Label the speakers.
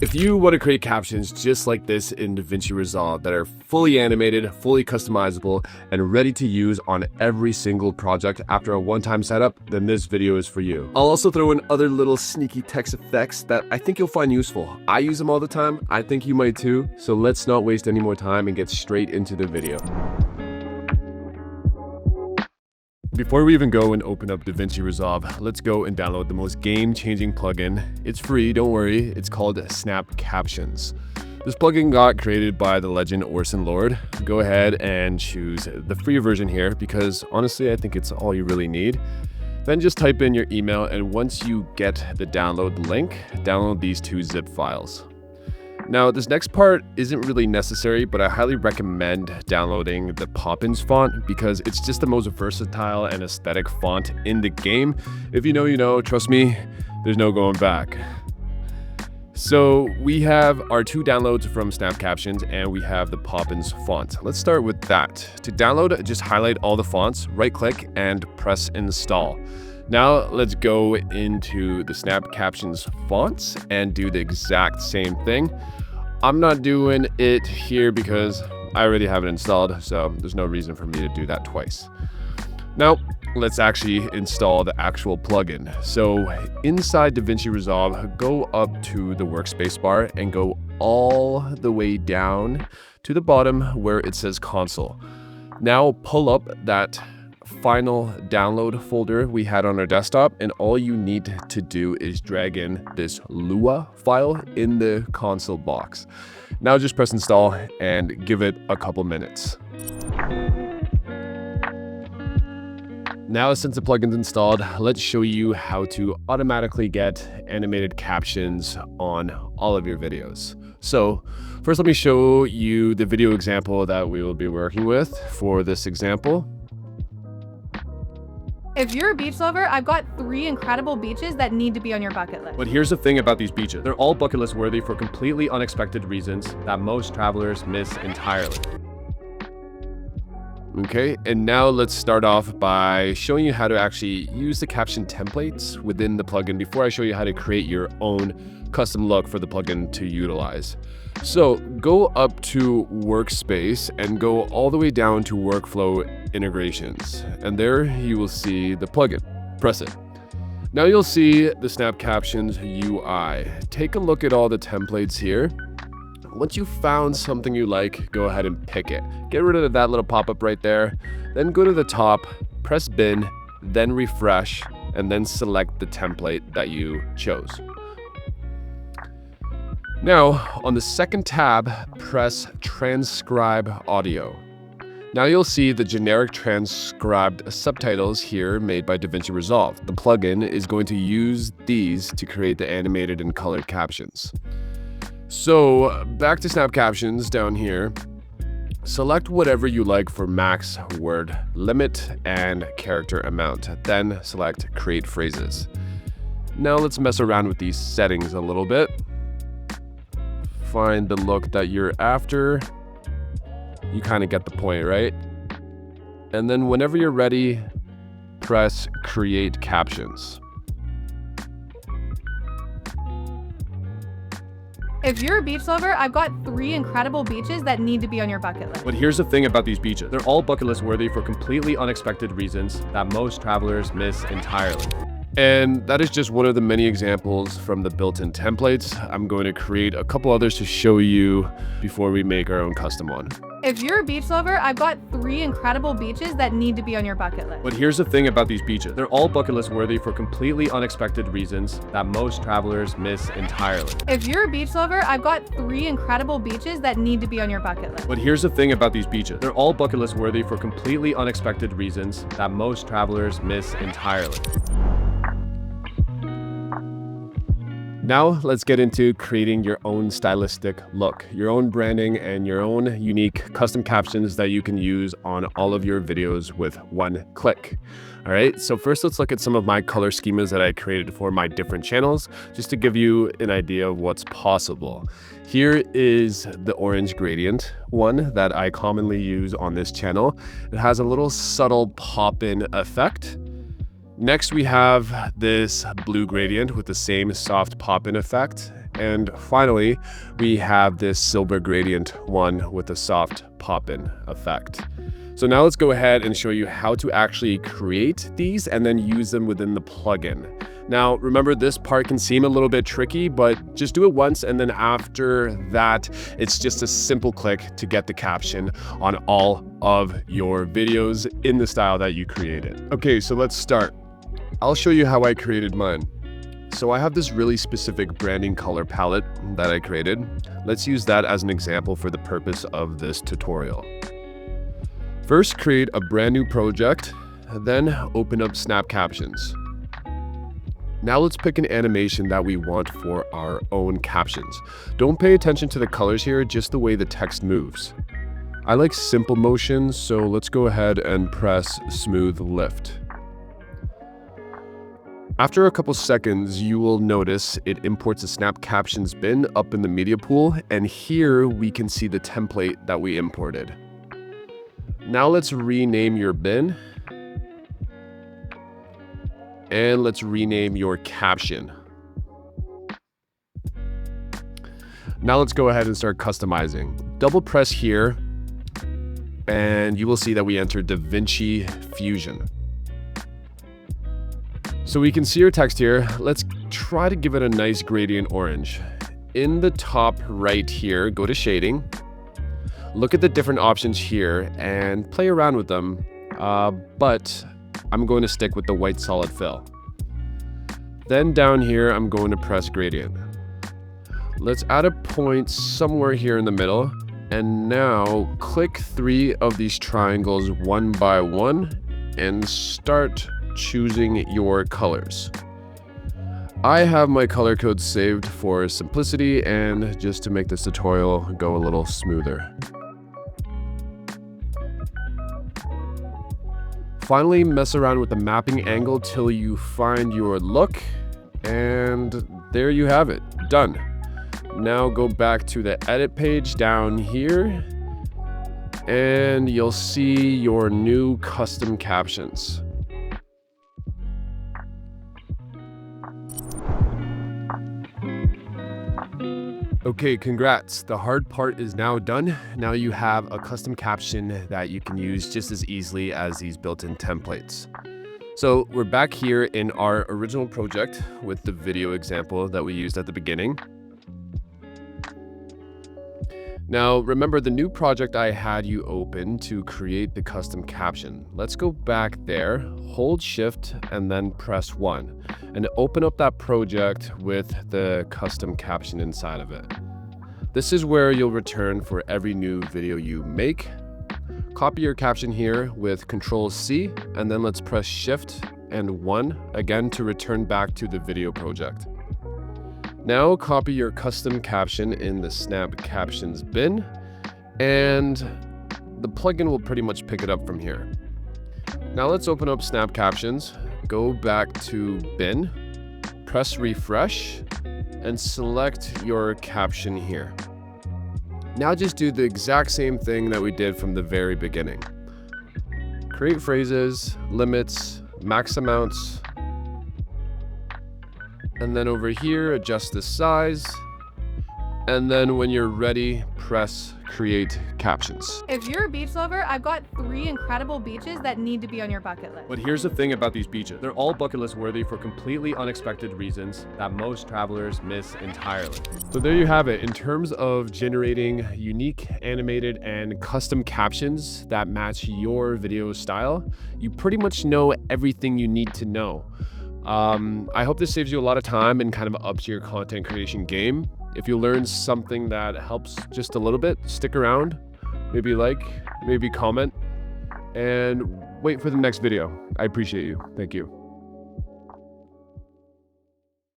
Speaker 1: If you want to create captions just like this in DaVinci Resolve that are fully animated, fully customizable, and ready to use on every single project after a one-time setup, then this video is for you. I'll also throw in other little sneaky text effects that I think you'll find useful. I use them all the time. I think you might too. So let's not waste any more time and get straight into the video. Before we even go and open up DaVinci Resolve, let's go and download the most game-changing plugin. It's free, don't worry. It's called Snap Captions. This plugin got created by the legend Orson Lord. Go ahead and choose the free version here because honestly, I think it's all you really need. Then just type in your email, and once you get the download link, download these 2 zip files. Now, this next part isn't really necessary, but I highly recommend downloading the Poppins font because it's just the most versatile and aesthetic font in the game. If you know, you know, trust me, there's no going back. So we have our 2 downloads from Snap Captions and we have the Poppins font. Let's start with that. To download, just highlight all the fonts, right click and press install. Now let's go into the Snap Captions fonts and do the exact same thing. I'm not doing it here because I already have it installed, so there's no reason for me to do that twice. Now, let's actually install the actual plugin. So inside DaVinci Resolve, go up to the workspace bar and go all the way down to the bottom where it says console. Now pull up that final download folder we had on our desktop, and all you need to do is drag in this Lua file in the console box. Now just press install and give it a couple minutes. Now, since the plugin's installed, let's show you how to automatically get animated captions on all of your videos. So first, let me show you the video example that we will be working with for this example.
Speaker 2: If you're a beach lover, I've got 3 incredible beaches that need to be on your bucket list.
Speaker 1: But here's the thing about these beaches. They're all bucket list worthy for completely unexpected reasons that most travelers miss entirely. Okay, and now let's start off by showing you how to actually use the caption templates within the plugin before I show you how to create your own custom look for the plugin to utilize. So go up to Workspace and go all the way down to Workflow Integrations. And there you will see the plugin. Press it. Now you'll see the Snap Captions UI. Take a look at all the templates here. Once you've found something you like, go ahead and pick it. Get rid of that little pop-up right there. Then go to the top, press bin, then refresh, and then select the template that you chose. Now, on the second tab, press Transcribe Audio. Now you'll see the generic transcribed subtitles here made by DaVinci Resolve. The plugin is going to use these to create the animated and colored captions. So back to Snap Captions down here, select whatever you like for max word limit and character amount, then select Create Phrases. Now let's mess around with these settings a little bit. Find the look that you're after. You kind of get the point, right? And then whenever you're ready, press Create Captions.
Speaker 2: If you're a beach lover, I've got 3 incredible beaches that need to be on your bucket list.
Speaker 1: But here's the thing about these beaches. They're all bucket list worthy for completely unexpected reasons that most travelers miss entirely. And that is just one of the many examples from the built-in templates. I'm going to create a couple others to show you before we make our own custom one.
Speaker 2: If you're a beach lover, I've got 3 incredible beaches that need to be on your bucket list.
Speaker 1: But here's the thing about these beaches. They're all bucket list worthy for completely unexpected reasons that most travelers miss entirely.
Speaker 2: If you're a beach lover, I've got 3 incredible beaches that need to be on your bucket list.
Speaker 1: But here's the thing about these beaches. They're all bucket list worthy for completely unexpected reasons that most travelers miss entirely. Now let's get into creating your own stylistic look, your own branding, and your own unique custom captions that you can use on all of your videos with one click. All right, so first let's look at some of my color schemas that I created for my different channels, just to give you an idea of what's possible. Here is the orange gradient one that I commonly use on this channel. It has a little subtle pop-in effect. Next, we have this blue gradient with the same soft pop-in effect. And finally, we have this silver gradient one with a soft pop-in effect. So now let's go ahead and show you how to actually create these and then use them within the plugin. Now, remember, this part can seem a little bit tricky, but just do it once, and then after that, it's just a simple click to get the caption on all of your videos in the style that you created. Okay, so let's start. I'll show you how I created mine. So I have this really specific branding color palette that I created. Let's use that as an example for the purpose of this tutorial. First, create a brand new project, then open up Snap Captions. Now let's pick an animation that we want for our own captions. Don't pay attention to the colors here, just the way the text moves. I like simple motion, so let's go ahead and press Smooth Lift. After a couple seconds, you will notice it imports a Snap Captions bin up in the media pool, and here we can see the template that we imported. Now let's rename your bin. And let's rename your caption. Now let's go ahead and start customizing. Double press here, and you will see that we entered DaVinci Fusion. So we can see our text here. Let's try to give it a nice gradient orange. In the top right here, go to shading. Look at the different options here and play around with them, but I'm going to stick with the white solid fill. Then down here, I'm going to press gradient. Let's add a point somewhere here in the middle. And now click 3 of these triangles one by one and start choosing your colors. I have my color code saved for simplicity and just to make this tutorial go a little smoother. Finally, mess around with the mapping angle till you find your look, and there you have it, done. Now go back to the edit page down here, and you'll see your new custom captions. Okay, congrats. The hard part is now done. Now you have a custom caption that you can use just as easily as these built-in templates. So we're back here in our original project with the video example that we used at the beginning. Now remember the new project I had you open to create the custom caption. Let's go back there, hold shift and then press 1 and open up that project with the custom caption inside of it. This is where you'll return for every new video you make. Copy your caption here with Control-C and then let's press shift and 1 again to return back to the video project. Now copy your custom caption in the Snap Captions bin, and the plugin will pretty much pick it up from here. Now let's open up Snap Captions, go back to bin, press refresh, and select your caption here. Now just do the exact same thing that we did from the very beginning. Create phrases, limits, max amounts, and then over here, adjust the size. And then when you're ready, press create captions.
Speaker 2: If you're a beach lover, I've got 3 incredible beaches that need to be on your bucket list.
Speaker 1: But here's the thing about these beaches. They're all bucket list worthy for completely unexpected reasons that most travelers miss entirely. So there you have it. In terms of generating unique, animated, and custom captions that match your video style, you pretty much know everything you need to know. I hope this saves you a lot of time and kind of ups your content creation game. If you learn something that helps just a little bit, stick around, maybe like, maybe comment, and wait for the next video. I appreciate you. Thank you.